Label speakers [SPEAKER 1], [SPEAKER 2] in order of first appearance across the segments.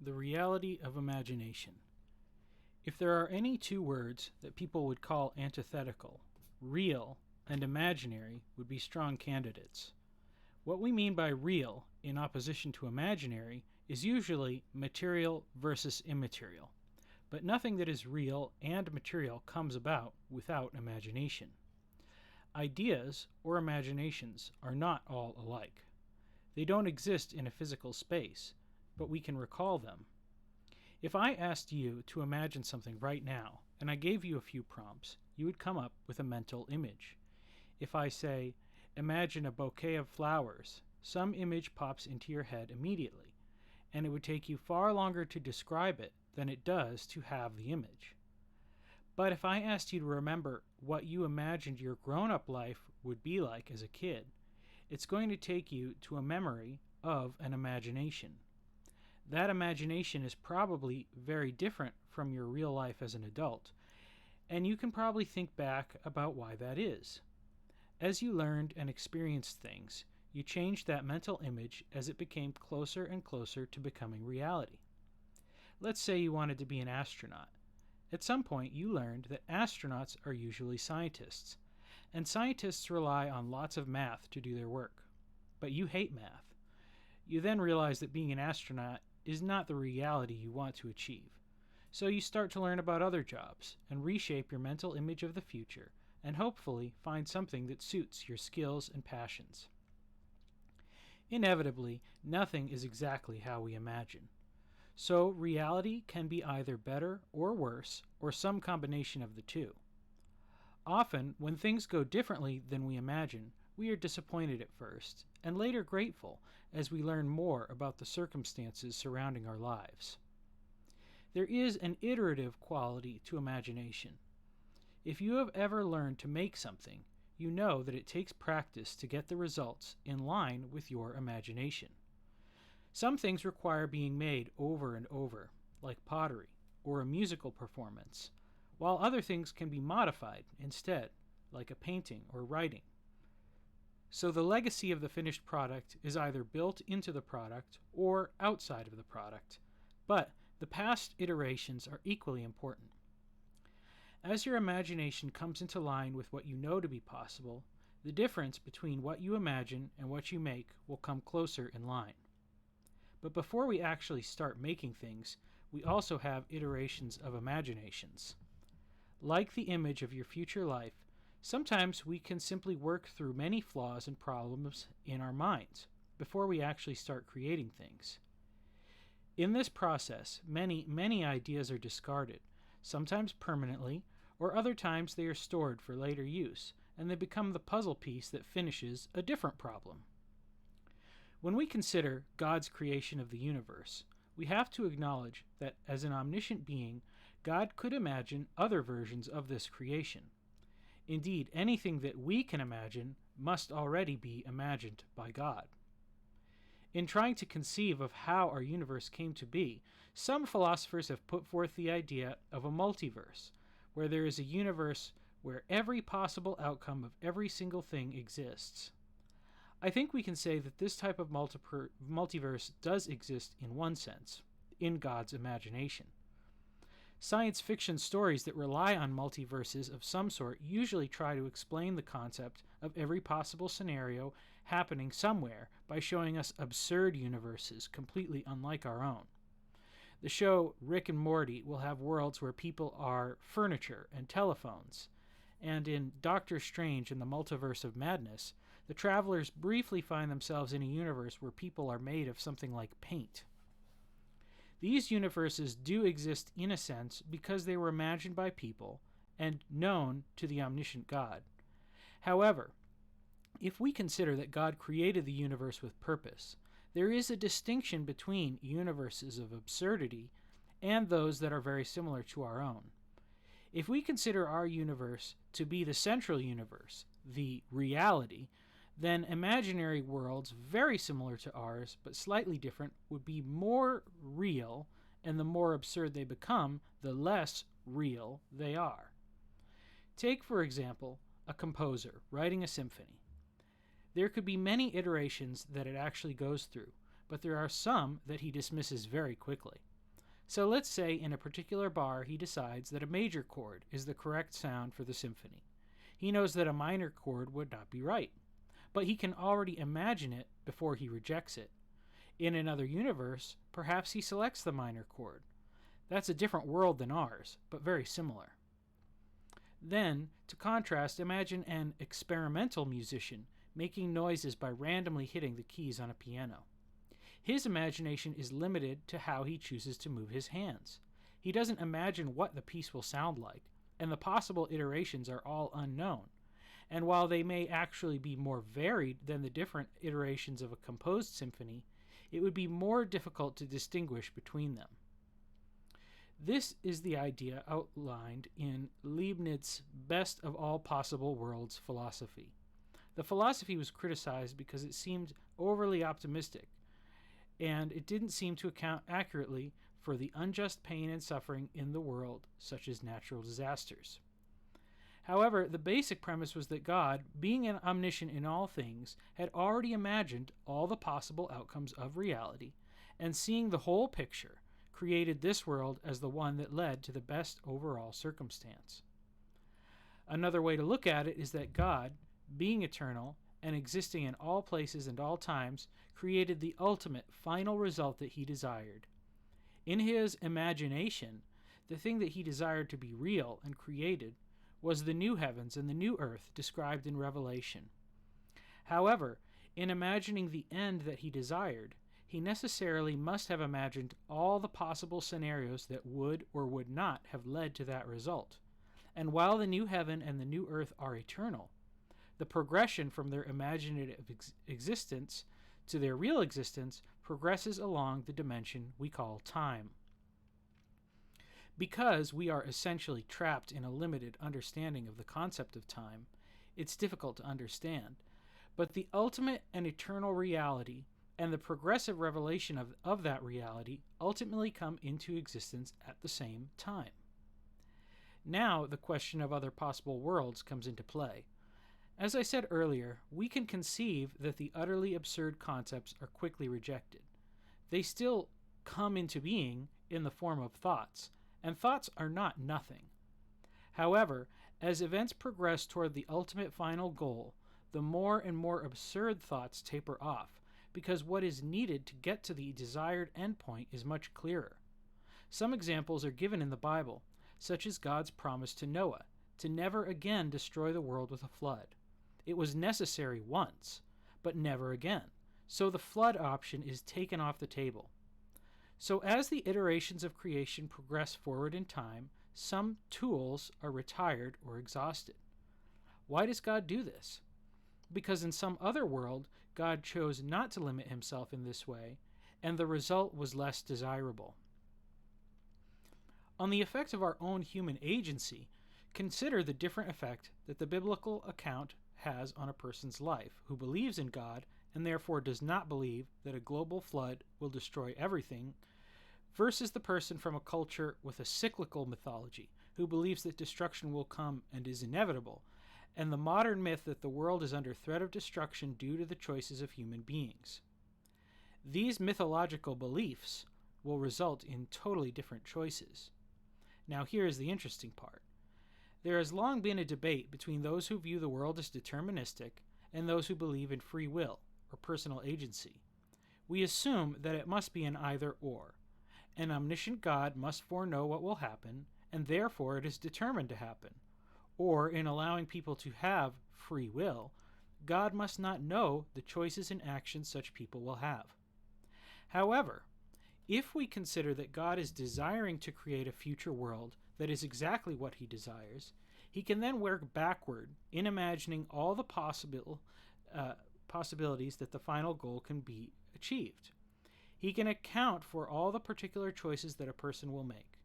[SPEAKER 1] The reality of imagination. If there are any two words that people would call antithetical, real and imaginary would be strong candidates. What we mean by real, in opposition to imaginary, is usually material versus immaterial. But nothing that is real and material comes about without imagination. Ideas, or imaginations, are not all alike. They don't exist in a physical space, but we can recall them. If I asked you to imagine something right now, and I gave you a few prompts, you would come up with a mental image. If I say, imagine a bouquet of flowers, some image pops into your head immediately, and it would take you far longer to describe it than it does to have the image. But if I asked you to remember what you imagined your grown-up life would be like as a kid, it's going to take you to a memory of an imagination. That imagination is probably very different from your real life as an adult, and you can probably think back about why that is. As you learned and experienced things, you changed that mental image as it became closer and closer to becoming reality. Let's say you wanted to be an astronaut. At some point, you learned that astronauts are usually scientists, and scientists rely on lots of math to do their work. But you hate math. You then realize that being an astronaut is not the reality you want to achieve. So you start to learn about other jobs and reshape your mental image of the future and hopefully find something that suits your skills and passions. Inevitably, nothing is exactly how we imagine. So reality can be either better or worse, or some combination of the two. Often, when things go differently than we imagine, we are disappointed at first, and later grateful as we learn more about the circumstances surrounding our lives. There is an iterative quality to imagination. If you have ever learned to make something, you know that it takes practice to get the results in line with your imagination. Some things require being made over and over, like pottery or a musical performance, while other things can be modified instead, like a painting or writing. So the legacy of the finished product is either built into the product or outside of the product, but the past iterations are equally important. As your imagination comes into line with what you know to be possible, the difference between what you imagine and what you make will come closer in line. But before we actually start making things, we also have iterations of imaginations. Like the image of your future life, sometimes we can simply work through many flaws and problems in our minds before we actually start creating things. In this process, many ideas are discarded, sometimes permanently, or other times they are stored for later use, and they become the puzzle piece that finishes a different problem. When we consider God's creation of the universe, we have to acknowledge that as an omniscient being, God could imagine other versions of this creation. Indeed, anything that we can imagine must already be imagined by God. In trying to conceive of how our universe came to be, some philosophers have put forth the idea of a multiverse, where there is a universe where every possible outcome of every single thing exists. I think we can say that this type of multiverse does exist in one sense, in God's imagination. Science fiction stories that rely on multiverses of some sort usually try to explain the concept of every possible scenario happening somewhere by showing us absurd universes completely unlike our own. The show Rick and Morty will have worlds where people are furniture and telephones, and in Doctor Strange and the Multiverse of Madness, the travelers briefly find themselves in a universe where people are made of something like paint. These universes do exist in a sense because they were imagined by people and known to the omniscient God. However, if we consider that God created the universe with purpose, there is a distinction between universes of absurdity and those that are very similar to our own. If we consider our universe to be the central universe, the reality, then imaginary worlds very similar to ours but slightly different would be more real, and the more absurd they become, the less real they are. Take, for example, a composer writing a symphony. There could be many iterations that it actually goes through, but there are some that he dismisses very quickly. So let's say in a particular bar he decides that a major chord is the correct sound for the symphony. He knows that a minor chord would not be right, but he can already imagine it before he rejects it. In another universe, perhaps he selects the minor chord. That's a different world than ours, but very similar. Then, to contrast, imagine an experimental musician making noises by randomly hitting the keys on a piano. His imagination is limited to how he chooses to move his hands. He doesn't imagine what the piece will sound like, and the possible iterations are all unknown. And while they may actually be more varied than the different iterations of a composed symphony, it would be more difficult to distinguish between them. This is the idea outlined in Leibniz's Best of All Possible Worlds philosophy. The philosophy was criticized because it seemed overly optimistic, and it didn't seem to account accurately for the unjust pain and suffering in the world, such as natural disasters. However, the basic premise was that God, being an omniscient in all things, had already imagined all the possible outcomes of reality, and seeing the whole picture, created this world as the one that led to the best overall circumstance. Another way to look at it is that God, being eternal and existing in all places and all times, created the ultimate final result that he desired. In his imagination, the thing that he desired to be real and created was the new heavens and the new earth described in Revelation. However, in imagining the end that he desired, he necessarily must have imagined all the possible scenarios that would or would not have led to that result. And while the new heaven and the new earth are eternal, the progression from their imaginative existence to their real existence progresses along the dimension we call time. Because we are essentially trapped in a limited understanding of the concept of time, it's difficult to understand. But the ultimate and eternal reality and the progressive revelation of that reality ultimately come into existence at the same time. Now, the question of other possible worlds comes into play. As I said earlier, we can conceive that the utterly absurd concepts are quickly rejected. They still come into being in the form of thoughts, and thoughts are not nothing. However, as events progress toward the ultimate final goal, the more and more absurd thoughts taper off, because what is needed to get to the desired endpoint is much clearer. Some examples are given in the Bible, such as God's promise to Noah to never again destroy the world with a flood. It was necessary once, but never again, so the flood option is taken off the table. So as the iterations of creation progress forward in time, some tools are retired or exhausted. Why does God do this? Because in some other world, God chose not to limit himself in this way, and the result was less desirable. On the effect of our own human agency, consider the different effect that the biblical account has on a person's life who believes in God and therefore does not believe that a global flood will destroy everything, versus the person from a culture with a cyclical mythology who believes that destruction will come and is inevitable, and the modern myth that the world is under threat of destruction due to the choices of human beings. These mythological beliefs will result in totally different choices. Now here is the interesting part. There has long been a debate between those who view the world as deterministic and those who believe in free will, or personal agency. We assume that it must be an either-or. An omniscient God must foreknow what will happen, and therefore it is determined to happen. Or, in allowing people to have free will, God must not know the choices and actions such people will have. However, if we consider that God is desiring to create a future world that is exactly what he desires, he can then work backward in imagining all the possibilities that the final goal can be achieved. He can account for all the particular choices that a person will make.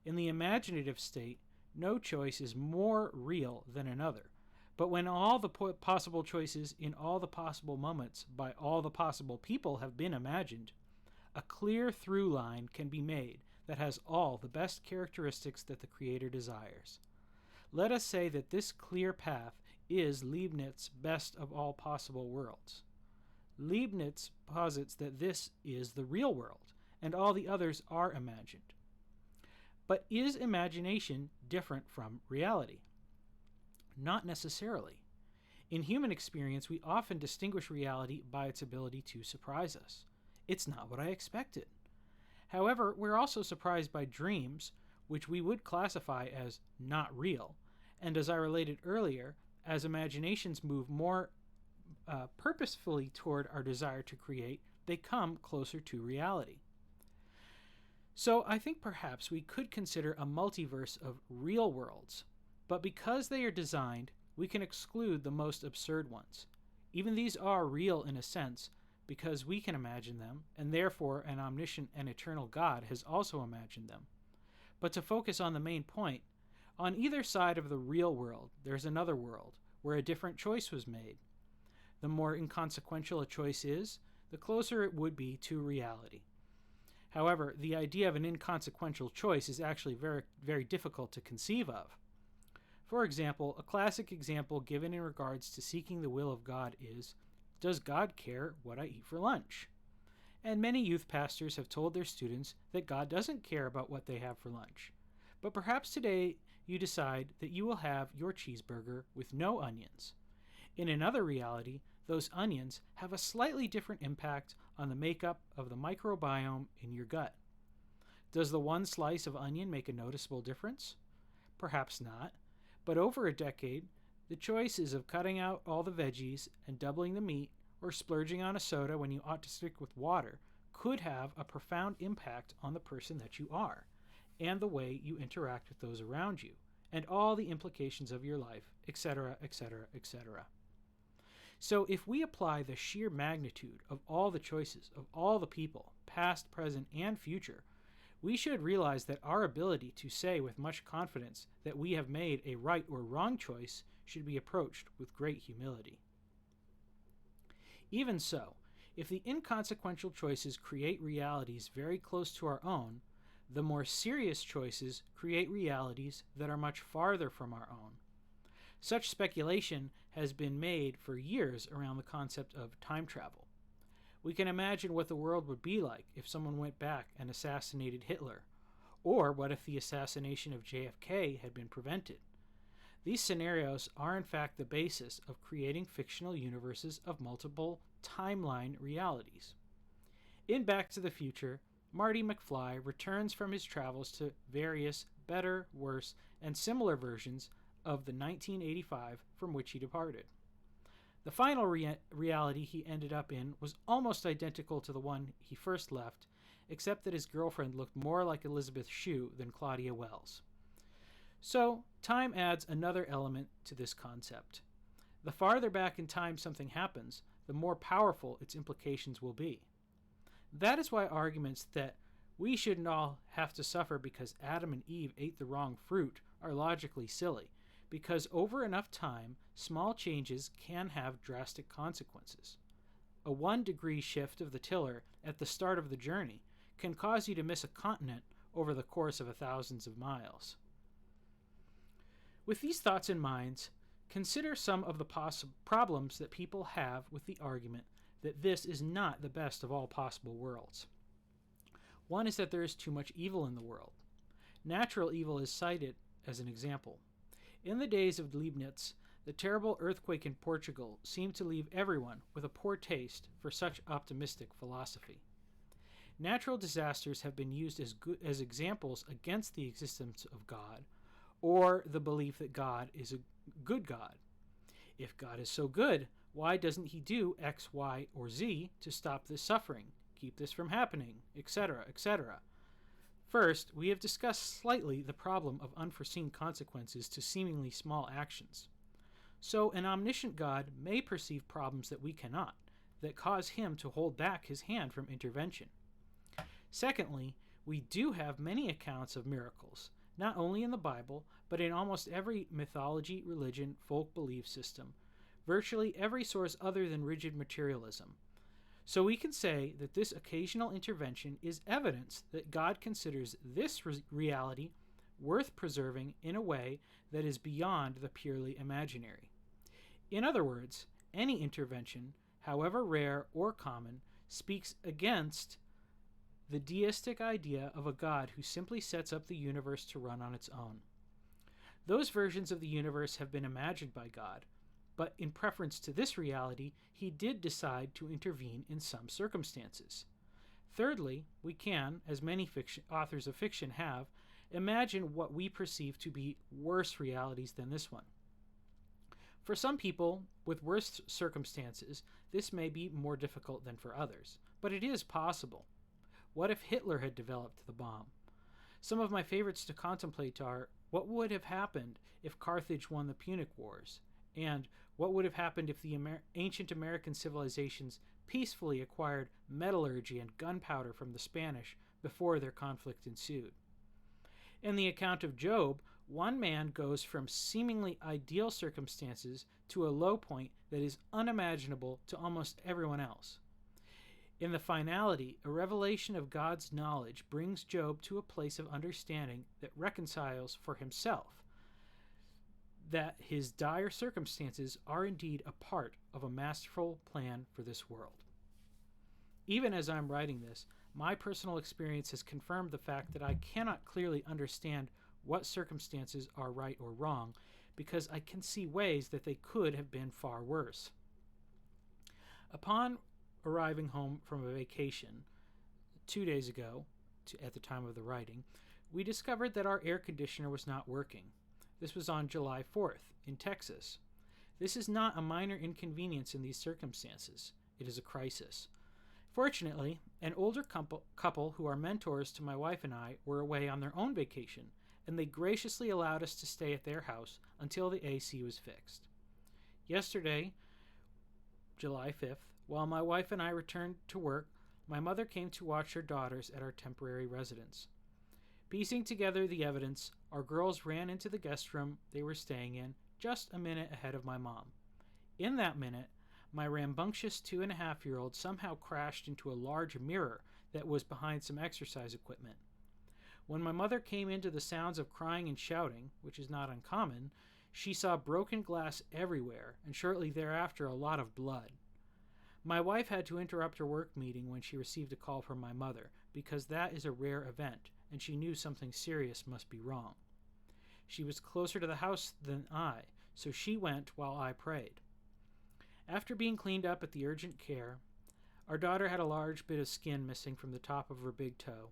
[SPEAKER 1] In the imaginative state, no choice is more real than another. But when all the possible choices in all the possible moments by all the possible people have been imagined, a clear through line can be made that has all the best characteristics that the Creator desires. Let us say that this clear path is Leibniz's best of all possible worlds. Leibniz posits that this is the real world, and all the others are imagined. But is imagination different from reality? Not necessarily. In human experience, we often distinguish reality by its ability to surprise us. It's not what I expected. However, we're also surprised by dreams, which we would classify as not real. And as I related earlier, as imaginations move more purposefully toward our desire to create, they come closer to reality. So I think perhaps we could consider a multiverse of real worlds, but because they are designed, we can exclude the most absurd ones. Even these are real in a sense, because we can imagine them, and therefore an omniscient and eternal God has also imagined them. But to focus on the main point, on either side of the real world, there's another world, where a different choice was made. The more inconsequential a choice is, the closer it would be to reality. However, the idea of an inconsequential choice is actually very, very difficult to conceive of. For example, a classic example given in regards to seeking the will of God is, does God care what I eat for lunch? And many youth pastors have told their students that God doesn't care about what they have for lunch. But perhaps today you decide that you will have your cheeseburger with no onions. In another reality, those onions have a slightly different impact on the makeup of the microbiome in your gut. Does the one slice of onion make a noticeable difference? Perhaps not, but over a decade, the choices of cutting out all the veggies and doubling the meat, or splurging on a soda when you ought to stick with water, could have a profound impact on the person that you are, and the way you interact with those around you, and all the implications of your life, etc., etc., etc. So if we apply the sheer magnitude of all the choices of all the people, past, present, and future, we should realize that our ability to say with much confidence that we have made a right or wrong choice should be approached with great humility. Even so, if the inconsequential choices create realities very close to our own, the more serious choices create realities that are much farther from our own. Such speculation has been made for years around the concept of time travel. We can imagine what the world would be like if someone went back and assassinated Hitler, or what if the assassination of JFK had been prevented. These scenarios are in fact the basis of creating fictional universes of multiple timeline realities. In Back to the Future, Marty McFly returns from his travels to various better, worse, and similar versions of the 1985 from which he departed. The final reality he ended up in was almost identical to the one he first left, except that his girlfriend looked more like Elizabeth Shue than Claudia Wells. So, time adds another element to this concept. The farther back in time something happens, the more powerful its implications will be. That is why arguments that we shouldn't all have to suffer because Adam and Eve ate the wrong fruit are logically silly, because over enough time, small changes can have drastic consequences. A 1-degree shift of the tiller at the start of the journey can cause you to miss a continent over the course of thousands of miles. With these thoughts in mind, consider some of the problems that people have with the argument that this is not the best of all possible worlds. One is that there is too much evil in the world. Natural evil is cited as an example. In the days of Leibniz, the terrible earthquake in Portugal seemed to leave everyone with a poor taste for such optimistic philosophy. Natural disasters have been used as examples against the existence of God, or the belief that God is a good God. If God is so good, why doesn't he do X, Y, or Z to stop this suffering, keep this from happening, etc., etc.? First, we have discussed slightly the problem of unforeseen consequences to seemingly small actions. So an omniscient God may perceive problems that we cannot, that cause him to hold back his hand from intervention. Secondly, we do have many accounts of miracles, not only in the Bible, but in almost every mythology, religion, folk belief system, virtually every source other than rigid materialism. So we can say that this occasional intervention is evidence that God considers this reality worth preserving in a way that is beyond the purely imaginary. In other words, any intervention, however rare or common, speaks against the deistic idea of a God who simply sets up the universe to run on its own. Those versions of the universe have been imagined by God, but in preference to this reality, he did decide to intervene in some circumstances. Thirdly, we can, as many authors of fiction have, imagine what we perceive to be worse realities than this one. For some people, with worse circumstances, this may be more difficult than for others, but it is possible. What if Hitler had developed the bomb? Some of my favorites to contemplate are, what would have happened if Carthage won the Punic Wars? And what would have happened if the ancient American civilizations peacefully acquired metallurgy and gunpowder from the Spanish before their conflict ensued? In the account of Job, one man goes from seemingly ideal circumstances to a low point that is unimaginable to almost everyone else. In the finality, a revelation of God's knowledge brings Job to a place of understanding that reconciles for himself that his dire circumstances are indeed a part of a masterful plan for this world. Even as I'm writing this, my personal experience has confirmed the fact that I cannot clearly understand what circumstances are right or wrong, because I can see ways that they could have been far worse. Upon arriving home from a vacation 2 days ago, at the time of the writing, we discovered that our air conditioner was not working. This was on July 4th, in Texas. This is not a minor inconvenience in these circumstances. It is a crisis. Fortunately, an older couple who are mentors to my wife and I were away on their own vacation, and they graciously allowed us to stay at their house until the AC was fixed. Yesterday, July 5th, while my wife and I returned to work, my mother came to watch her daughters at our temporary residence. Piecing together the evidence, our girls ran into the guest room they were staying in just a minute ahead of my mom. In that minute, my rambunctious 2.5-year-old somehow crashed into a large mirror that was behind some exercise equipment. When my mother came into the sounds of crying and shouting, which is not uncommon, she saw broken glass everywhere, and shortly thereafter a lot of blood. My wife had to interrupt her work meeting when she received a call from my mother, because that is a rare event, and she knew something serious must be wrong. She was closer to the house than I, so she went while I prayed. After being cleaned up at the urgent care, our daughter had a large bit of skin missing from the top of her big toe,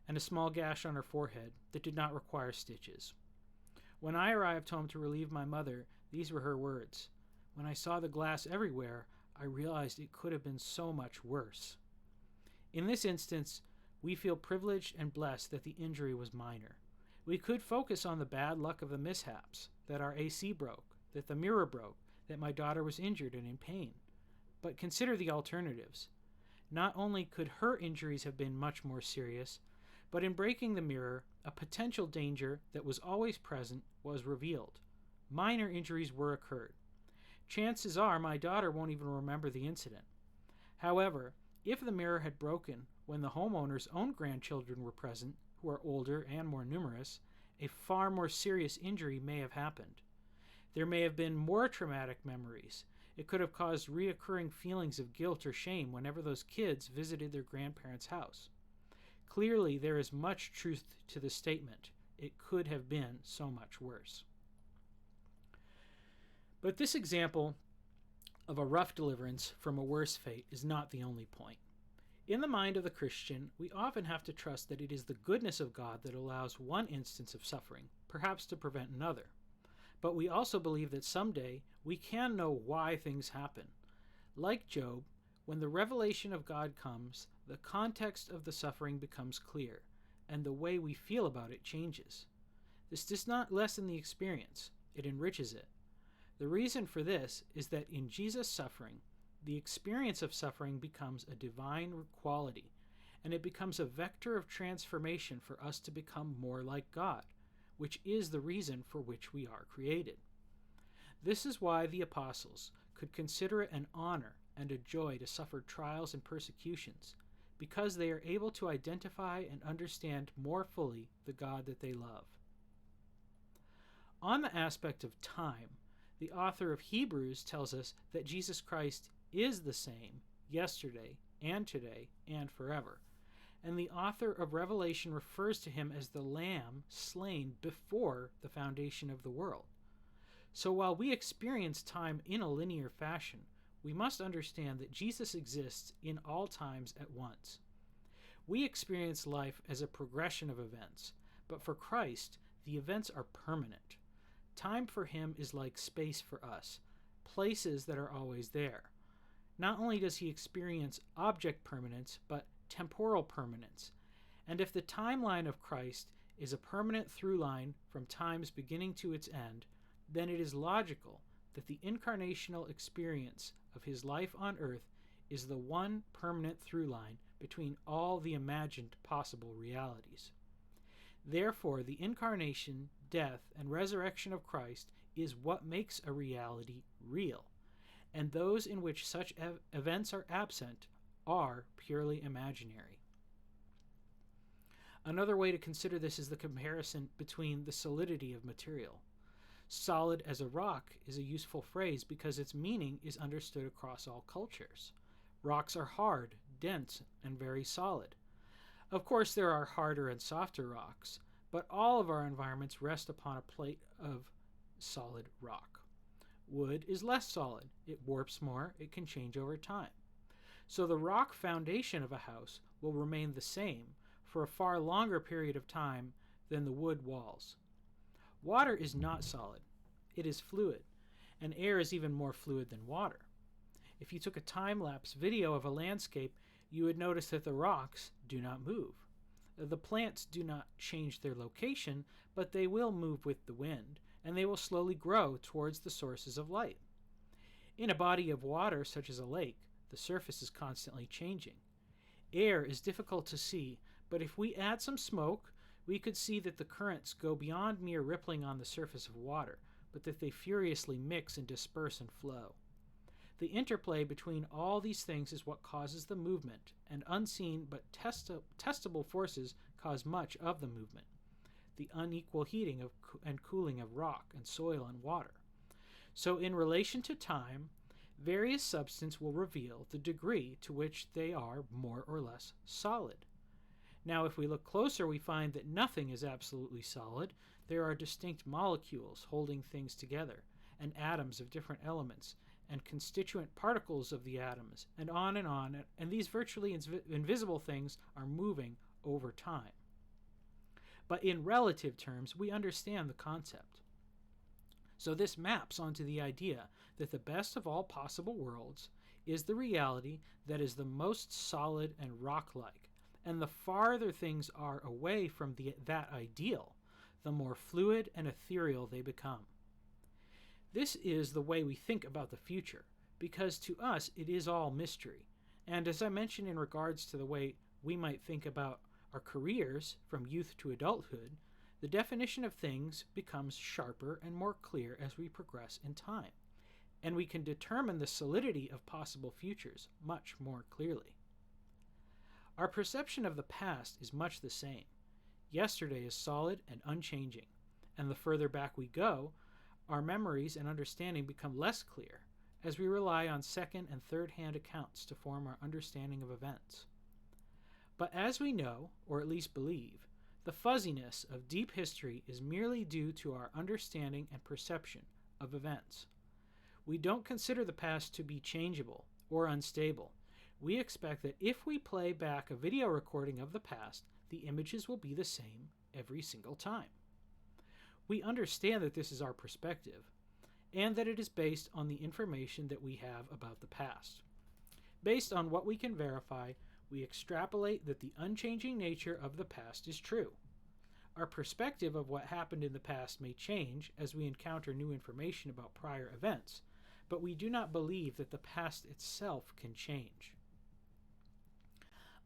[SPEAKER 1] and a small gash on her forehead that did not require stitches. When I arrived home to relieve my mother, these were her words. When I saw the glass everywhere, I realized it could have been so much worse. In this instance, we feel privileged and blessed that the injury was minor. We could focus on the bad luck of the mishaps, that our AC broke, that the mirror broke, that my daughter was injured and in pain. But consider the alternatives. Not only could her injuries have been much more serious, but in breaking the mirror, a potential danger that was always present was revealed. Minor injuries were occurred. Chances are my daughter won't even remember the incident. However, if the mirror had broken when the homeowner's own grandchildren were present, who are older and more numerous, a far more serious injury may have happened. There may have been more traumatic memories. It could have caused reoccurring feelings of guilt or shame whenever those kids visited their grandparents' house. Clearly, there is much truth to the statement. It could have been so much worse. But this example of a rough deliverance from a worse fate is not the only point. In the mind of the Christian, we often have to trust that it is the goodness of God that allows one instance of suffering, perhaps to prevent another. But we also believe that someday we can know why things happen. Like Job, when the revelation of God comes, the context of the suffering becomes clear, and the way we feel about it changes. This does not lessen the experience, it enriches it. The reason for this is that in Jesus' suffering, the experience of suffering becomes a divine quality, and it becomes a vector of transformation for us to become more like God, which is the reason for which we are created. This is why the apostles could consider it an honor and a joy to suffer trials and persecutions, because they are able to identify and understand more fully the God that they love. On the aspect of time, the author of Hebrews tells us that Jesus Christ is the same yesterday and today and forever. and the author of Revelation refers to him as the Lamb slain before the foundation of the world. So while we experience time in a linear fashion, we must understand that Jesus exists in all times at once. We experience life as a progression of events, but for Christ, the events are permanent. Time for him is like space for us, places that are always there. Not only does he experience object permanence, but temporal permanence. And if the timeline of Christ is a permanent through line from time's beginning to its end, then it is logical that the incarnational experience of his life on earth is the one permanent through line between all the imagined possible realities. Therefore, the incarnation, death, and resurrection of Christ is what makes a reality real, and those in which such events are absent are purely imaginary. Another way to consider this is the comparison between the solidity of material. Solid as a rock is a useful phrase because its meaning is understood across all cultures. Rocks are hard, dense, and very solid. Of course, there are harder and softer rocks, but all of our environments rest upon a plate of solid rock. Wood is less solid. It warps more. It can change over time. So the rock foundation of a house will remain the same for a far longer period of time than the wood walls. Water is not solid. It is fluid, and air is even more fluid than water. If you took a time-lapse video of a landscape, you would notice that the rocks do not move. The plants do not change their location, but they will move with the wind, and they will slowly grow towards the sources of light. In a body of water, such as a lake, the surface is constantly changing. Air is difficult to see, but if we add some smoke, we could see that the currents go beyond mere rippling on the surface of water, but that they furiously mix and disperse and flow. The interplay between all these things is what causes the movement, and unseen but testable forces cause much of the movement. The unequal heating and cooling of rock and soil and water. So in relation to time, various substances will reveal the degree to which they are more or less solid. Now, if we look closer, we find that nothing is absolutely solid. There are distinct molecules holding things together, and atoms of different elements, and constituent particles of the atoms, and on, and these virtually invisible things are moving over time. But in relative terms, we understand the concept. So this maps onto the idea that the best of all possible worlds is the reality that is the most solid and rock-like, and the farther things are away from that ideal, the more fluid and ethereal they become. This is the way we think about the future, because to us it is all mystery. And as I mentioned in regards to the way we might think about our careers from youth to adulthood, the definition of things becomes sharper and more clear as we progress in time, and we can determine the solidity of possible futures much more clearly. Our perception of the past is much the same. Yesterday is solid and unchanging, and the further back we go, our memories and understanding become less clear as we rely on second and third-hand accounts to form our understanding of events. But as we know, or at least believe, the fuzziness of deep history is merely due to our understanding and perception of events. We don't consider the past to be changeable or unstable. We expect that if we play back a video recording of the past, the images will be the same every single time. We understand that this is our perspective, and that it is based on the information that we have about the past. Based on what we can verify, we extrapolate that the unchanging nature of the past is true. Our perspective of what happened in the past may change as we encounter new information about prior events, but we do not believe that the past itself can change.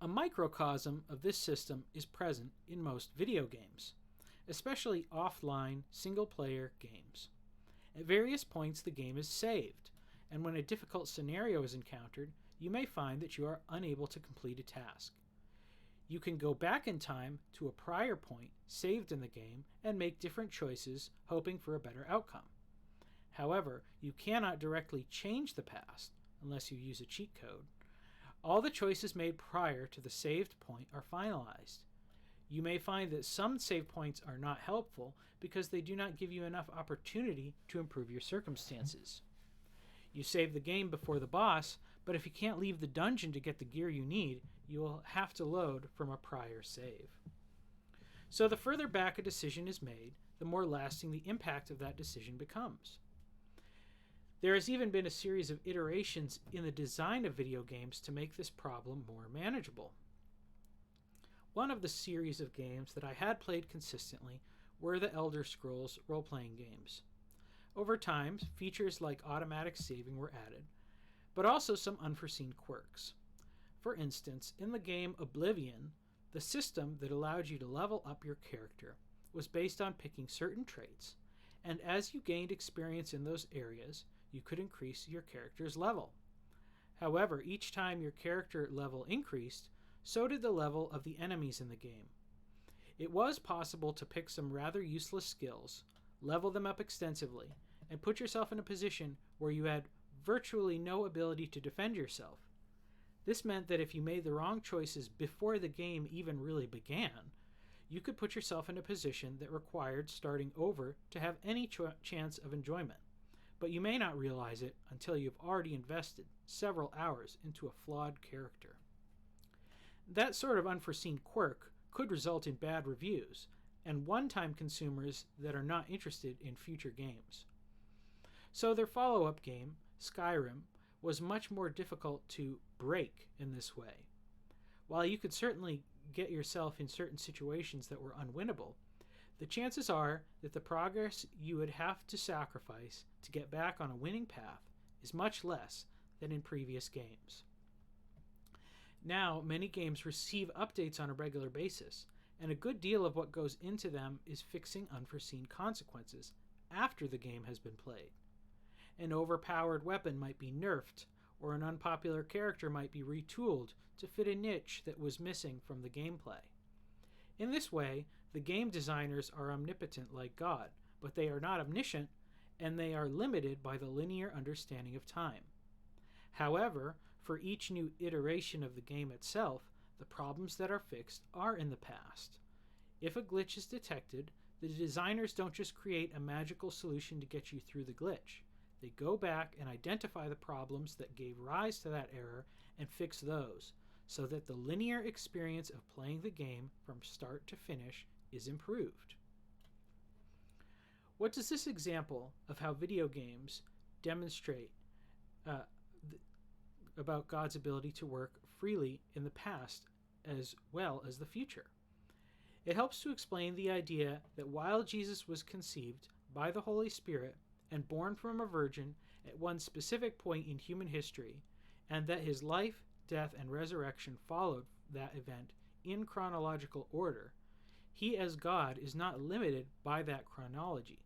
[SPEAKER 1] A microcosm of this system is present in most video games, especially offline single-player games. At various points the game is saved, and when a difficult scenario is encountered, you may find that you are unable to complete a task. You can go back in time to a prior point saved in the game and make different choices, hoping for a better outcome. However, you cannot directly change the past, unless you use a cheat code, All the choices made prior to the saved point are finalized. You may find that some save points are not helpful because they do not give you enough opportunity to improve your circumstances. You save the game before the boss, but if you can't leave the dungeon to get the gear you need, you will have to load from a prior save. So the further back a decision is made, the more lasting the impact of that decision becomes. There has even been a series of iterations in the design of video games to make this problem more manageable. One of the series of games that I had played consistently were the Elder Scrolls role-playing games. Over time, features like automatic saving were added, but also some unforeseen quirks. For instance, in the game Oblivion, the system that allowed you to level up your character was based on picking certain traits, and as you gained experience in those areas, you could increase your character's level. However, each time your character level increased, so did the level of the enemies in the game. It was possible to pick some rather useless skills, level them up extensively, and put yourself in a position where you had virtually no ability to defend yourself. This meant that if you made the wrong choices before the game even really began, you could put yourself in a position that required starting over to have any chance of enjoyment, but you may not realize it until you've already invested several hours into a flawed character. That sort of unforeseen quirk could result in bad reviews and one-time consumers that are not interested in future games. So their follow-up game, Skyrim, was much more difficult to break in this way. While you could certainly get yourself in certain situations that were unwinnable, the chances are that the progress you would have to sacrifice to get back on a winning path is much less than in previous games. Now, many games receive updates on a regular basis, and a good deal of what goes into them is fixing unforeseen consequences after the game has been played. An overpowered weapon might be nerfed, or an unpopular character might be retooled to fit a niche that was missing from the gameplay. In this way, the game designers are omnipotent like God, but they are not omniscient, and they are limited by the linear understanding of time. However, for each new iteration of the game itself, the problems that are fixed are in the past. If a glitch is detected, the designers don't just create a magical solution to get you through the glitch. They go back and identify the problems that gave rise to that error and fix those, so that the linear experience of playing the game from start to finish is improved. What does this example of how video games demonstrate about God's ability to work freely in the past as well as the future? It helps to explain the idea that while Jesus was conceived by the Holy Spirit and born from a virgin at one specific point in human history, and that his life, death, and resurrection followed that event in chronological order, he as God is not limited by that chronology,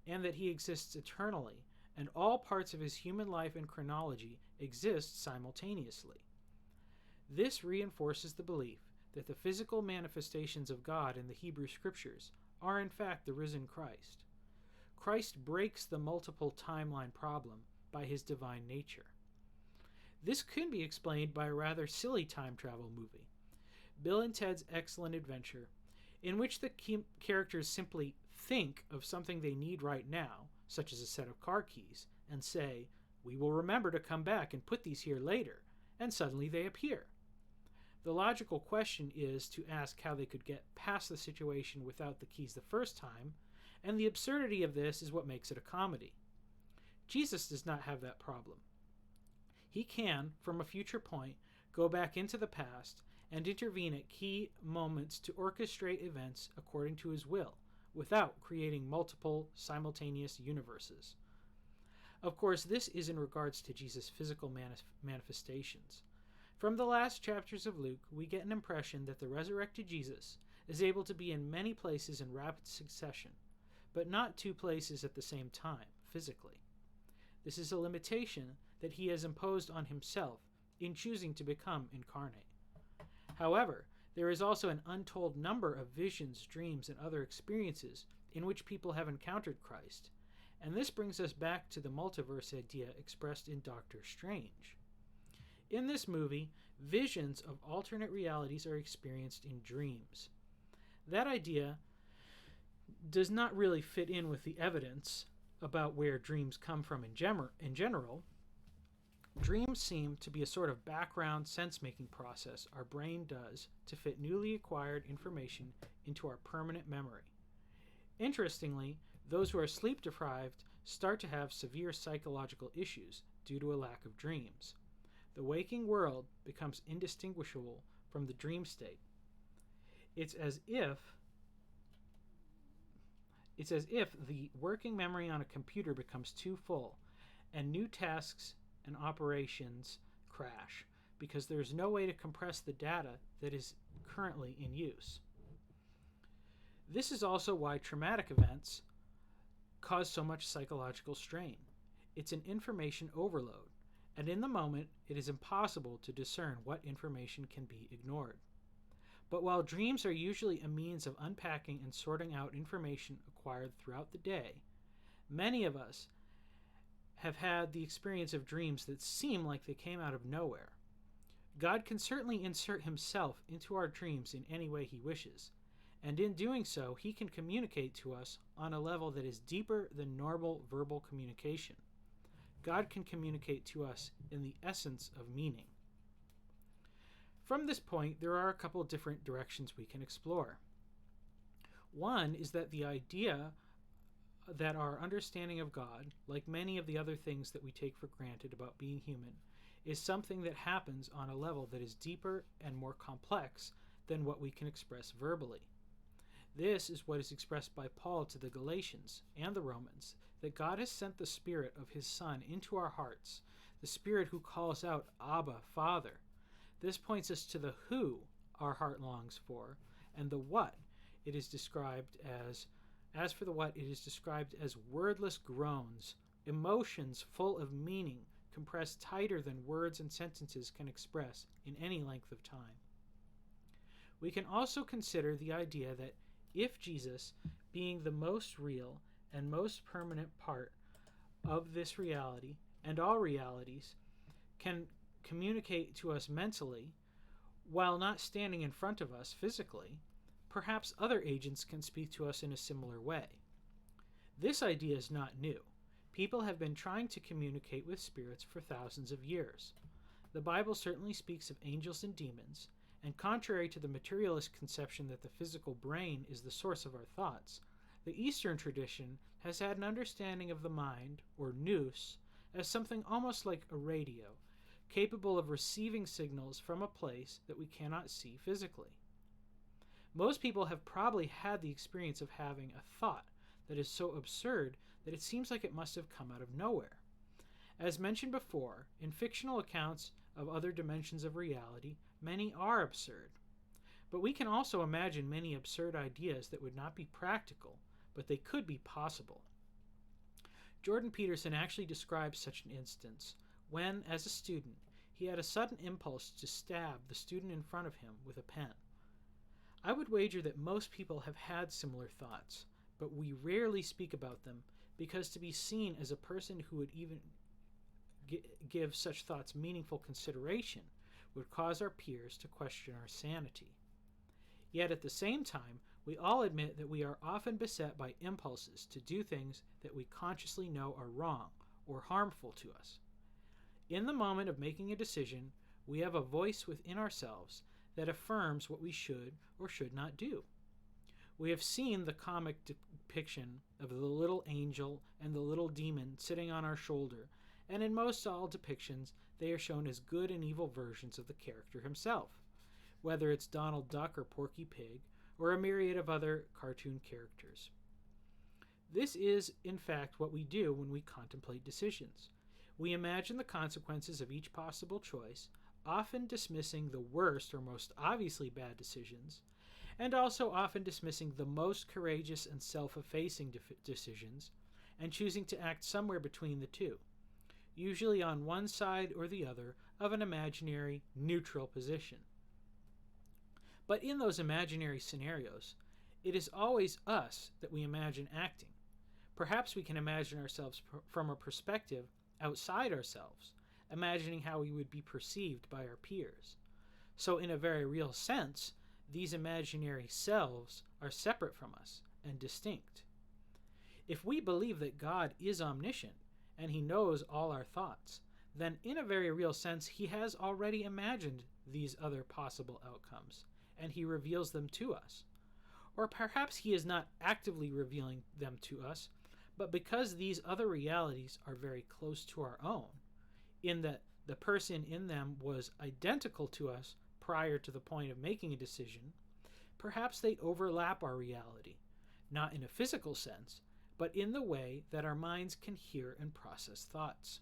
[SPEAKER 1] and that he exists eternally, and all parts of his human life and chronology exist simultaneously. This reinforces the belief that the physical manifestations of God in the Hebrew Scriptures are in fact the risen Christ. Christ breaks the multiple timeline problem by his divine nature. This can be explained by a rather silly time travel movie, Bill and Ted's Excellent Adventure, in which the characters simply think of something they need right now, such as a set of car keys, and say, "We will remember to come back and put these here later," and suddenly they appear. The logical question is to ask how they could get past the situation without the keys the first time, and the absurdity of this is what makes it a comedy. Jesus does not have that problem. He can, from a future point, go back into the past and intervene at key moments to orchestrate events according to his will, without creating multiple simultaneous universes. Of course, this is in regards to Jesus' physical manifestations. From the last chapters of Luke, we get an impression that the resurrected Jesus is able to be in many places in rapid succession, but not two places at the same time, physically. This is a limitation that he has imposed on himself in choosing to become incarnate. However, there is also an untold number of visions, dreams, and other experiences in which people have encountered Christ, and this brings us back to the multiverse idea expressed in Doctor Strange. In this movie, Visions of alternate realities are experienced in dreams. That idea does not really fit in with the evidence about where dreams come from in general. Dreams seem to be a sort of background sense-making process our brain does to fit newly acquired information into our permanent memory. Interestingly, those who are sleep-deprived start to have severe psychological issues due to a lack of dreams. The waking world becomes indistinguishable from the dream state. It's as if the working memory on a computer becomes too full, and new tasks and operations crash because there's no way to compress the data that is currently in use. This is also why traumatic events cause so much psychological strain. It's an information overload, and in the moment, it is impossible to discern what information can be ignored. But while dreams are usually a means of unpacking and sorting out information acquired throughout the day, many of us have had the experience of dreams that seem like they came out of nowhere. God can certainly insert himself into our dreams in any way he wishes, and in doing so, he can communicate to us on a level that is deeper than normal verbal communication. God can communicate to us in the essence of meaning. From this point, there are a couple of different directions we can explore. One is that the idea that our understanding of God, like many of the other things that we take for granted about being human, is something that happens on a level that is deeper and more complex than what we can express verbally. This is what is expressed by Paul to the Galatians and the Romans, that God has sent the Spirit of his Son into our hearts, the Spirit who calls out, Abba, Father. This points us to the who our heart longs for, and the what it is described as. As for the what, it is described as wordless groans, emotions full of meaning, compressed tighter than words and sentences can express in any length of time. We can also consider the idea that if Jesus, being the most real and most permanent part of this reality and all realities, can communicate to us mentally while not standing in front of us physically, perhaps other agents can speak to us in a similar way. This idea is not new. People have been trying to communicate with spirits for thousands of years. The Bible certainly speaks of angels and demons, and contrary to the materialist conception that the physical brain is the source of our thoughts, the Eastern tradition has had an understanding of the mind, or nous, as something almost like a radio, capable of receiving signals from a place that we cannot see physically. Most people have probably had the experience of having a thought that is so absurd that it seems like it must have come out of nowhere. As mentioned before, in fictional accounts of other dimensions of reality, many are absurd. But we can also imagine many absurd ideas that would not be practical, but they could be possible. Jordan Peterson actually describes such an instance when, as a student, he had a sudden impulse to stab the student in front of him with a pen. I would wager that most people have had similar thoughts, but we rarely speak about them because to be seen as a person who would even give such thoughts meaningful consideration would cause our peers to question our sanity. Yet at the same time, we all admit that we are often beset by impulses to do things that we consciously know are wrong or harmful to us. In the moment of making a decision, we have a voice within ourselves that affirms what we should or should not do. We have seen the comic depiction of the little angel and the little demon sitting on our shoulder, and in most all depictions, they are shown as good and evil versions of the character himself, whether it's Donald Duck or Porky Pig, or a myriad of other cartoon characters. This is, in fact, what we do when we contemplate decisions. We imagine the consequences of each possible choice, often dismissing the worst or most obviously bad decisions, and also often dismissing the most courageous and self-effacing decisions, and choosing to act somewhere between the two, usually on one side or the other of an imaginary neutral position. But in those imaginary scenarios, it is always us that we imagine acting. Perhaps we can imagine ourselves from a perspective outside ourselves, imagining how we would be perceived by our peers. So, in a very real sense, these imaginary selves are separate from us and distinct. If we believe that God is omniscient and he knows all our thoughts, then in a very real sense, he has already imagined these other possible outcomes, and he reveals them to us. Or perhaps he is not actively revealing them to us, but because these other realities are very close to our own, in that the person in them was identical to us prior to the point of making a decision, perhaps they overlap our reality, not in a physical sense, but in the way that our minds can hear and process thoughts.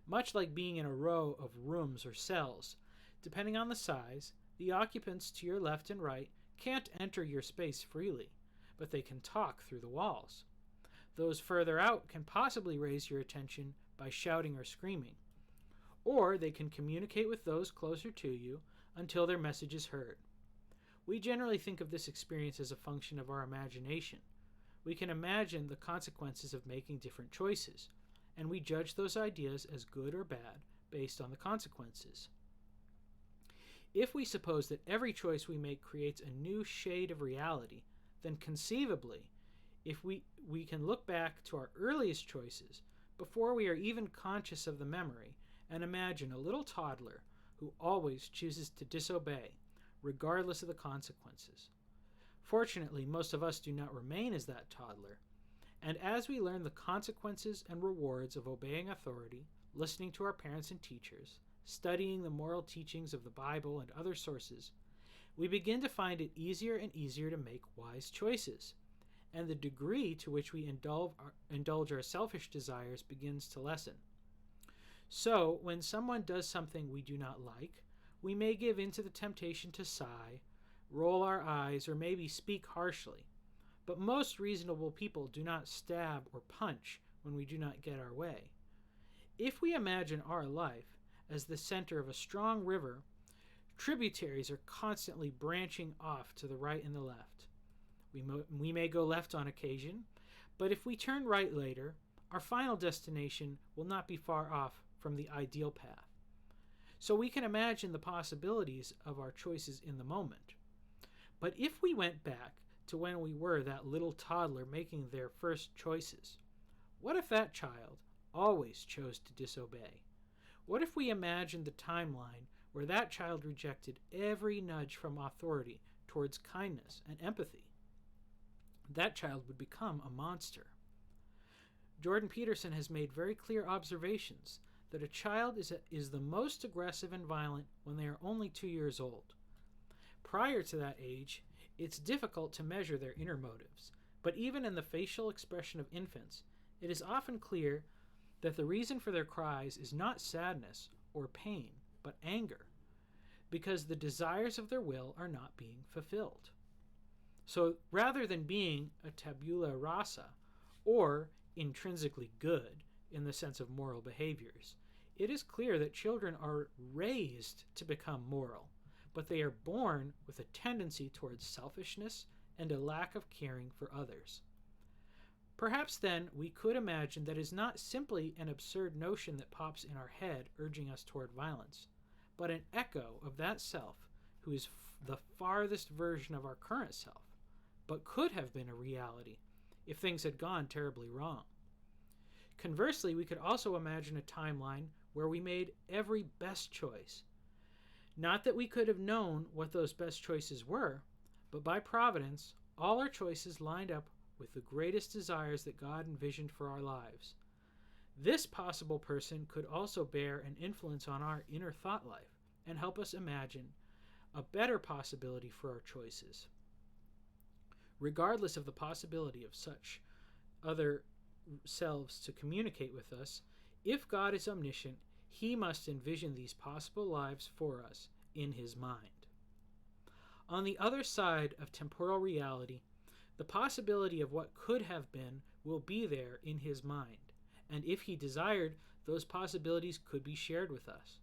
[SPEAKER 1] Much like being in a row of rooms or cells, depending on the size, the occupants to your left and right can't enter your space freely, but they can talk through the walls. Those further out can possibly raise your attention by shouting or screaming, or they can communicate with those closer to you until their message is heard. We generally think of this experience as a function of our imagination. We can imagine the consequences of making different choices, and we judge those ideas as good or bad based on the consequences. If we suppose that every choice we make creates a new shade of reality, then conceivably, if we can look back to our earliest choices before we are even conscious of the memory and imagine a little toddler who always chooses to disobey, regardless of the consequences. Fortunately, most of us do not remain as that toddler, and as we learn the consequences and rewards of obeying authority, listening to our parents and teachers, studying the moral teachings of the Bible and other sources, we begin to find it easier and easier to make wise choices, and the degree to which we indulge our selfish desires begins to lessen. So, when someone does something we do not like, we may give in to the temptation to sigh, roll our eyes, or maybe speak harshly. But most reasonable people do not stab or punch when we do not get our way. If we imagine our life as the center of a strong river, tributaries are constantly branching off to the right and the left. We may go left on occasion, but if we turn right later, our final destination will not be far off from the ideal path. So we can imagine the possibilities of our choices in the moment. But if we went back to when we were that little toddler making their first choices, what if that child always chose to disobey? What if we imagined the timeline where that child rejected every nudge from authority towards kindness and empathy? That child would become a monster. Jordan Peterson has made very clear observations that a child is the most aggressive and violent when they are only 2 years old. Prior to that age, it's difficult to measure their inner motives, but even in the facial expression of infants, it is often clear that the reason for their cries is not sadness or pain, but anger, because the desires of their will are not being fulfilled. So rather than being a tabula rasa, or intrinsically good in the sense of moral behaviors, it is clear that children are raised to become moral, but they are born with a tendency towards selfishness and a lack of caring for others. Perhaps then we could imagine that it is not simply an absurd notion that pops in our head urging us toward violence, but an echo of that self who is the farthest version of our current self, but could have been a reality if things had gone terribly wrong. Conversely, we could also imagine a timeline where we made every best choice. Not that we could have known what those best choices were, but by providence, all our choices lined up with the greatest desires that God envisioned for our lives. This possible person could also bear an influence on our inner thought life and help us imagine a better possibility for our choices. Regardless of the possibility of such other selves to communicate with us, if God is omniscient, he must envision these possible lives for us in his mind. On the other side of temporal reality, the possibility of what could have been will be there in his mind, and if he desired, those possibilities could be shared with us.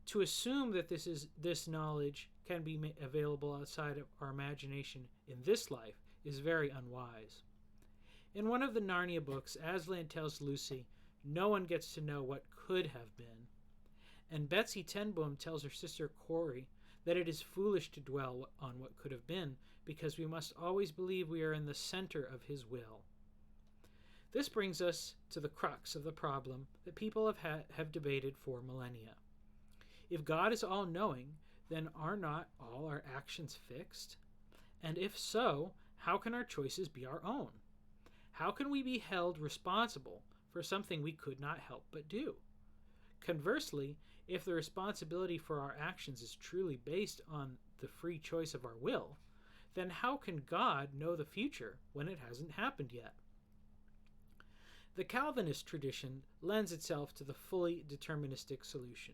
[SPEAKER 1] To assume that this knowledge can be available outside of our imagination in this life is very unwise. In one of the Narnia books, Aslan tells Lucy, no one gets to know what could have been. And Betsy ten Boom tells her sister Corey that it is foolish to dwell on what could have been, because we must always believe we are in the center of His will. This brings us to the crux of the problem that people have debated for millennia. If God is all-knowing, then are not all our actions fixed? And if so, how can our choices be our own? How can we be held responsible for something we could not help but do? Conversely, if the responsibility for our actions is truly based on the free choice of our will, then how can God know the future when it hasn't happened yet? The Calvinist tradition lends itself to the fully deterministic solution.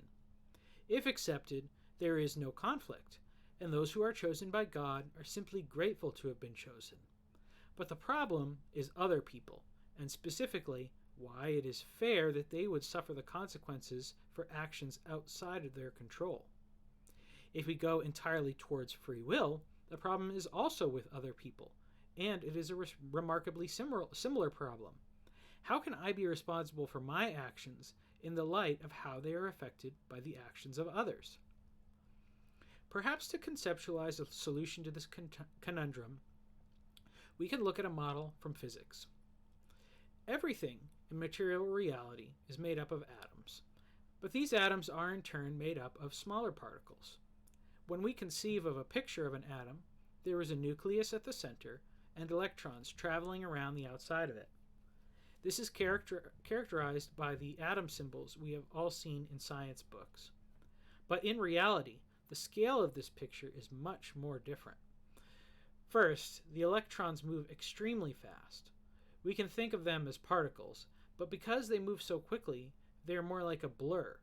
[SPEAKER 1] If accepted, there is no conflict, and those who are chosen by God are simply grateful to have been chosen. But the problem is other people, and specifically, why it is fair that they would suffer the consequences for actions outside of their control. If we go entirely towards free will, the problem is also with other people, and it is a remarkably similar problem. How can I be responsible for my actions in the light of how they are affected by the actions of others? Perhaps to conceptualize a solution to this conundrum, we can look at a model from physics. Everything in material reality is made up of atoms, but these atoms are in turn made up of smaller particles. When we conceive of a picture of an atom, there is a nucleus at the center and electrons traveling around the outside of it. This is characterized by the atom symbols we have all seen in science books. But in reality, the scale of this picture is much more different. First, the electrons move extremely fast. We can think of them as particles, but because they move so quickly, they are more like a blur.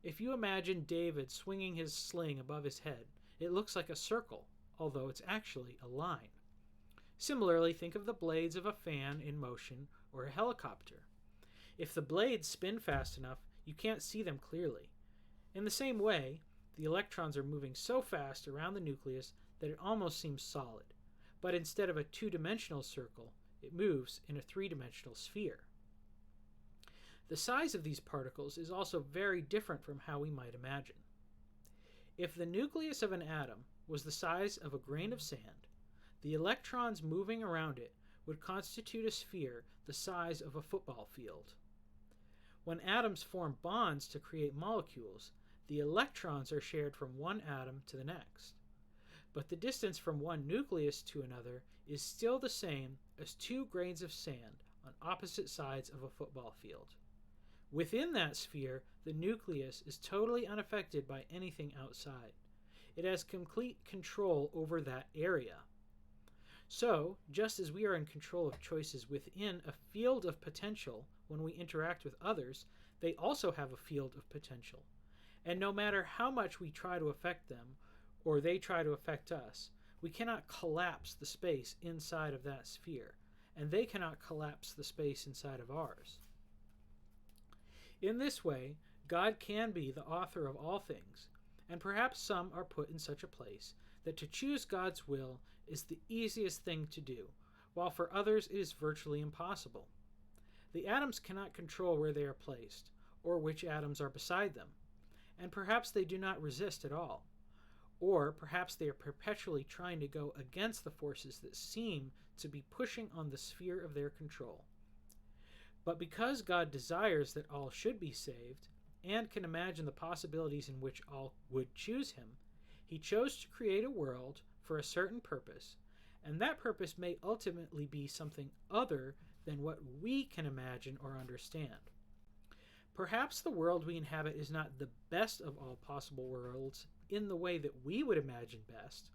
[SPEAKER 1] If you imagine David swinging his sling above his head, it looks like a circle, although it's actually a line. Similarly, think of the blades of a fan in motion or a helicopter. If the blades spin fast enough, you can't see them clearly. In the same way, the electrons are moving so fast around the nucleus that it almost seems solid, but instead of a two-dimensional circle, it moves in a three-dimensional sphere. The size of these particles is also very different from how we might imagine. If the nucleus of an atom was the size of a grain of sand, the electrons moving around it would constitute a sphere the size of a football field. When atoms form bonds to create molecules, the electrons are shared from one atom to the next. But the distance from one nucleus to another is still the same as 2 grains of sand on opposite sides of a football field. Within that sphere, the nucleus is totally unaffected by anything outside. It has complete control over that area. So, just as we are in control of choices within a field of potential when we interact with others, they also have a field of potential. And no matter how much we try to affect them, or they try to affect us, we cannot collapse the space inside of that sphere, and they cannot collapse the space inside of ours. In this way, God can be the author of all things, and perhaps some are put in such a place that to choose God's will is the easiest thing to do, while for others it is virtually impossible. The atoms cannot control where they are placed, or which atoms are beside them, and perhaps they do not resist at all. Or perhaps they are perpetually trying to go against the forces that seem to be pushing on the sphere of their control. But because God desires that all should be saved, and can imagine the possibilities in which all would choose him, he chose to create a world for a certain purpose, and that purpose may ultimately be something other than what we can imagine or understand. Perhaps the world we inhabit is not the best of all possible worlds in the way that we would imagine best,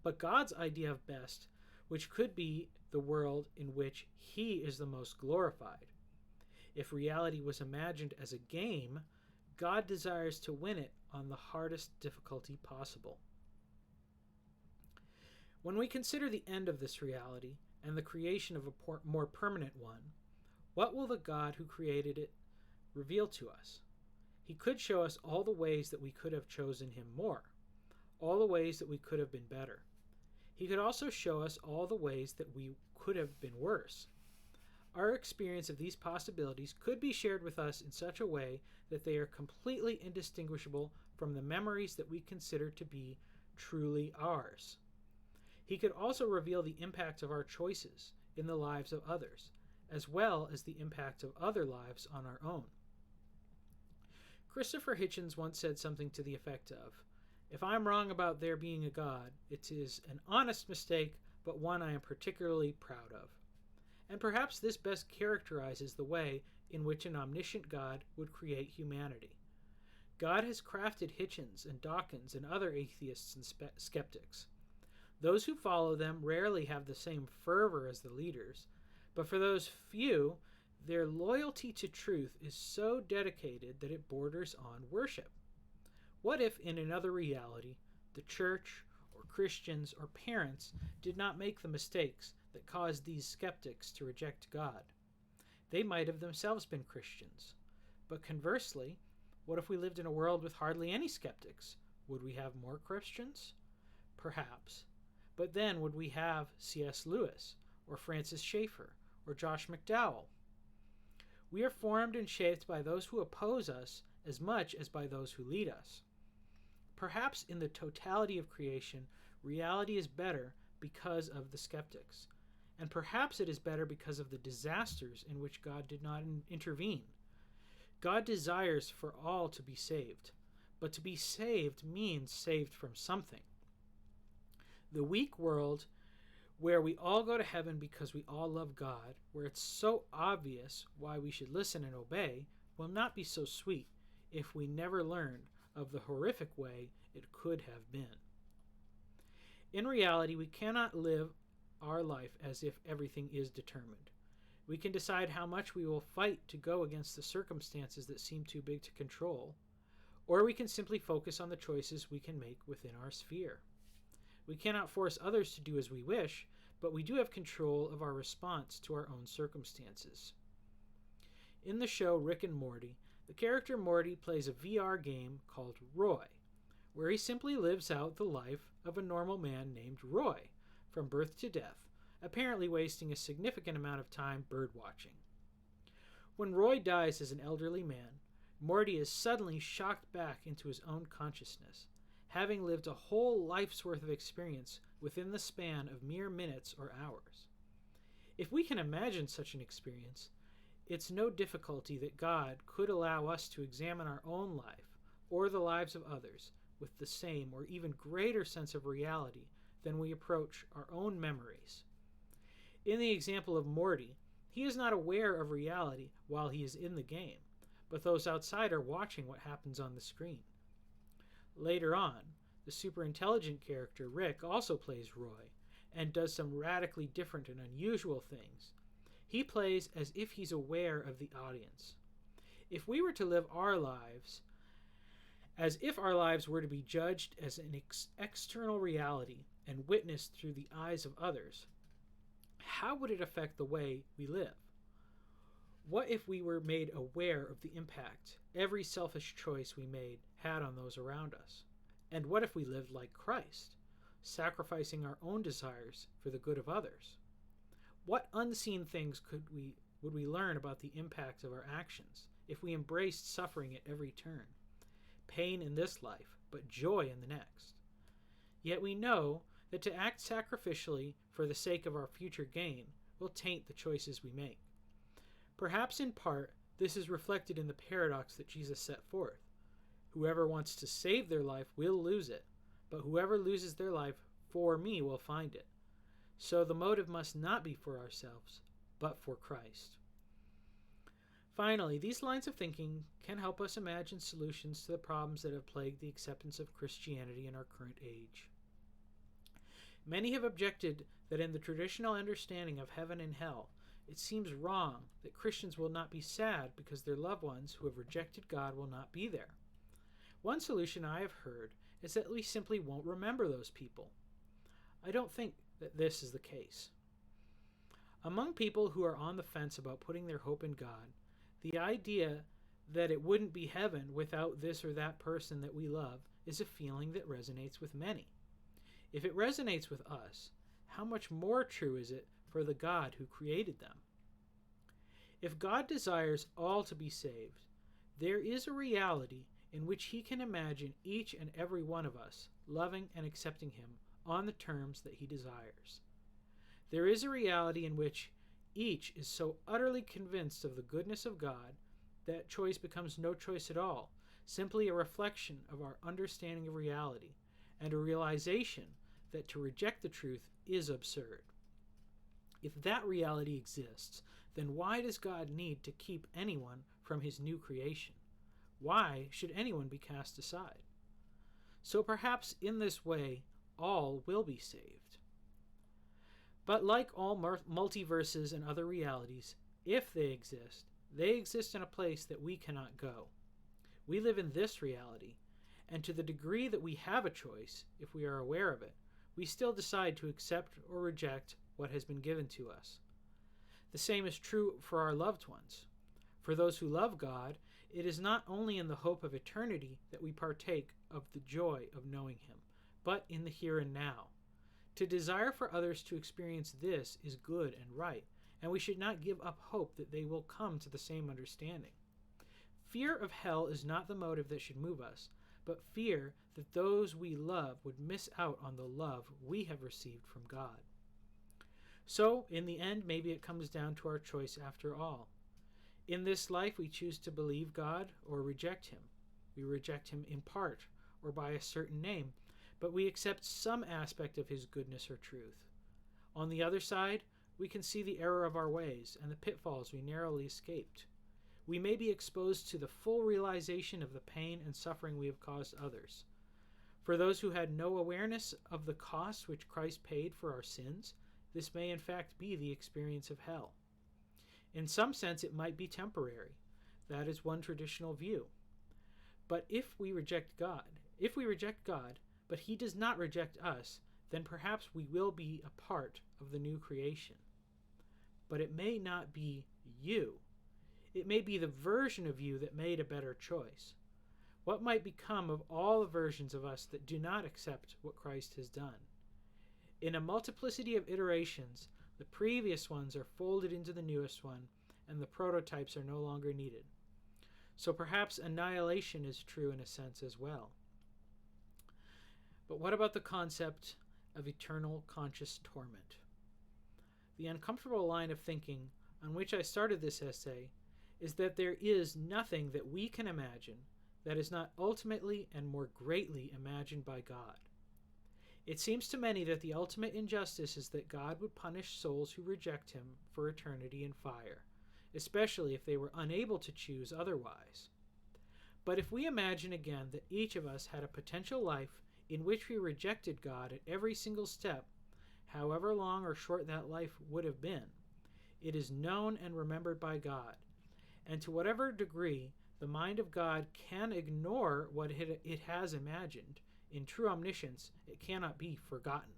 [SPEAKER 1] but God's idea of best, which could be the world in which he is the most glorified. If reality was imagined as a game, God desires to win it on the hardest difficulty possible. When we consider the end of this reality and the creation of a more permanent one, what will the God who created it reveal to us? He could show us all the ways that we could have chosen him more, all the ways that we could have been better. He could also show us all the ways that we could have been worse. Our experience of these possibilities could be shared with us in such a way that they are completely indistinguishable from the memories that we consider to be truly ours. He could also reveal the impact of our choices in the lives of others, as well as the impact of other lives on our own. Christopher Hitchens once said something to the effect of, "If I'm wrong about there being a God, it is an honest mistake, but one I am particularly proud of." And perhaps this best characterizes the way in which an omniscient God would create humanity. God has crafted Hitchens and Dawkins and other atheists and skeptics. Those who follow them rarely have the same fervor as the leaders, but for those few, their loyalty to truth is so dedicated that it borders on worship. What if, in another reality, the church or Christians or parents did not make the mistakes that caused these skeptics to reject God? They might have themselves been Christians. But conversely, what if we lived in a world with hardly any skeptics? Would we have more Christians? Perhaps. But then would we have C.S. Lewis, or Francis Schaeffer, or Josh McDowell? We are formed and shaped by those who oppose us as much as by those who lead us. Perhaps in the totality of creation, reality is better because of the skeptics. And perhaps it is better because of the disasters in which God did not intervene. God desires for all to be saved, but to be saved means saved from something. The weak world where we all go to heaven because we all love God, where it's so obvious why we should listen and obey, will not be so sweet if we never learned of the horrific way it could have been. In reality, we cannot live our life as if everything is determined. We can decide how much we will fight to go against the circumstances that seem too big to control, or we can simply focus on the choices we can make within our sphere. We cannot force others to do as we wish, but we do have control of our response to our own circumstances. In the show Rick and Morty, the character Morty plays a VR game called Roy, where he simply lives out the life of a normal man named Roy, from birth to death, apparently wasting a significant amount of time birdwatching. When Roy dies as an elderly man, Morty is suddenly shocked back into his own consciousness, having lived a whole life's worth of experience within the span of mere minutes or hours. If we can imagine such an experience, it's no difficulty that God could allow us to examine our own life or the lives of others with the same or even greater sense of reality than we approach our own memories. In the example of Morty, he is not aware of reality while he is in the game, but those outside are watching what happens on the screen. Later on, the superintelligent character Rick also plays Roy and does some radically different and unusual things. He plays as if he's aware of the audience. If we were to live our lives as if our lives were to be judged as an external reality and witnessed through the eyes of others, how would it affect the way we live? What if we were made aware of the impact every selfish choice we made had on those around us? And what if we lived like Christ, sacrificing our own desires for the good of others? What unseen things would we learn about the impact of our actions if we embraced suffering at every turn? Pain in this life, but joy in the next. Yet we know that to act sacrificially for the sake of our future gain will taint the choices we make. Perhaps in part, this is reflected in the paradox that Jesus set forth. Whoever wants to save their life will lose it, but whoever loses their life for me will find it. So the motive must not be for ourselves, but for Christ. Finally, these lines of thinking can help us imagine solutions to the problems that have plagued the acceptance of Christianity in our current age. Many have objected that in the traditional understanding of heaven and hell, it seems wrong that Christians will not be sad because their loved ones who have rejected God will not be there. One solution I have heard is that we simply won't remember those people. I don't think that this is the case. Among people who are on the fence about putting their hope in God, the idea that it wouldn't be heaven without this or that person that we love is a feeling that resonates with many. If it resonates with us, how much more true is it for the God who created them? If God desires all to be saved, there is a reality in which he can imagine each and every one of us loving and accepting him on the terms that he desires. There is a reality in which each is so utterly convinced of the goodness of God that choice becomes no choice at all, simply a reflection of our understanding of reality, and a realization that to reject the truth is absurd. If that reality exists, then why does God need to keep anyone from his new creation? Why should anyone be cast aside? So perhaps in this way, all will be saved. But like all multiverses and other realities, if they exist in a place that we cannot go. We live in this reality, and to the degree that we have a choice, if we are aware of it, we still decide to accept or reject what has been given to us. The same is true for our loved ones. For those who love God, it is not only in the hope of eternity that we partake of the joy of knowing him, but in the here and now. To desire for others to experience this is good and right, and we should not give up hope that they will come to the same understanding. Fear of hell is not the motive that should move us, but fear that those we love would miss out on the love we have received from God. So, in the end, maybe it comes down to our choice after all. In this life, we choose to believe God or reject him. We reject him in part or by a certain name, but we accept some aspect of his goodness or truth. On the other side, we can see the error of our ways and the pitfalls we narrowly escaped. We may be exposed to the full realization of the pain and suffering we have caused others. For those who had no awareness of the cost which Christ paid for our sins, this may in fact be the experience of hell. In some sense, it might be temporary. That is one traditional view. But if we reject God, but he does not reject us, then perhaps we will be a part of the new creation. But it may not be you. It may be the version of you that made a better choice. What might become of all the versions of us that do not accept what Christ has done? In a multiplicity of iterations, the previous ones are folded into the newest one, and the prototypes are no longer needed. So perhaps annihilation is true in a sense as well. But what about the concept of eternal conscious torment? The uncomfortable line of thinking on which I started this essay is that there is nothing that we can imagine that is not ultimately and more greatly imagined by God. It seems to many that the ultimate injustice is that God would punish souls who reject him for eternity in fire, especially if they were unable to choose otherwise. But if we imagine again that each of us had a potential life in which we rejected God at every single step, however long or short that life would have been, it is known and remembered by God. And to whatever degree the mind of God can ignore what it has imagined, in true omniscience, it cannot be forgotten.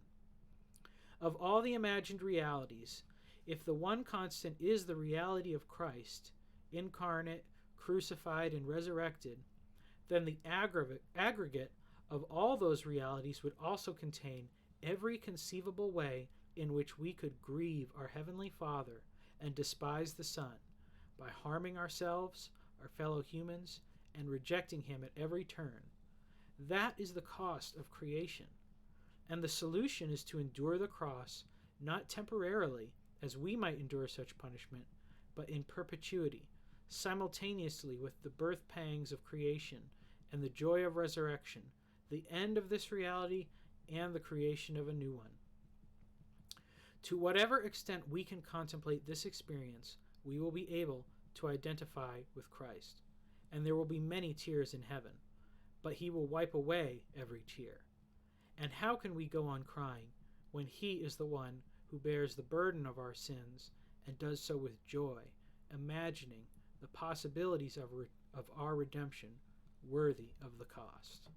[SPEAKER 1] Of all the imagined realities, if the one constant is the reality of Christ, incarnate, crucified, and resurrected, then the aggregate of all those realities would also contain every conceivable way in which we could grieve our Heavenly Father and despise the Son, by harming ourselves, our fellow humans, and rejecting him at every turn. That is the cost of creation. And the solution is to endure the cross, not temporarily, as we might endure such punishment, but in perpetuity, simultaneously with the birth pangs of creation and the joy of resurrection, the end of this reality and the creation of a new one. To whatever extent we can contemplate this experience, we will be able to identify with Christ, and there will be many tears in heaven, but he will wipe away every tear. And how can we go on crying when he is the one who bears the burden of our sins and does so with joy, imagining the possibilities of our redemption worthy of the cost?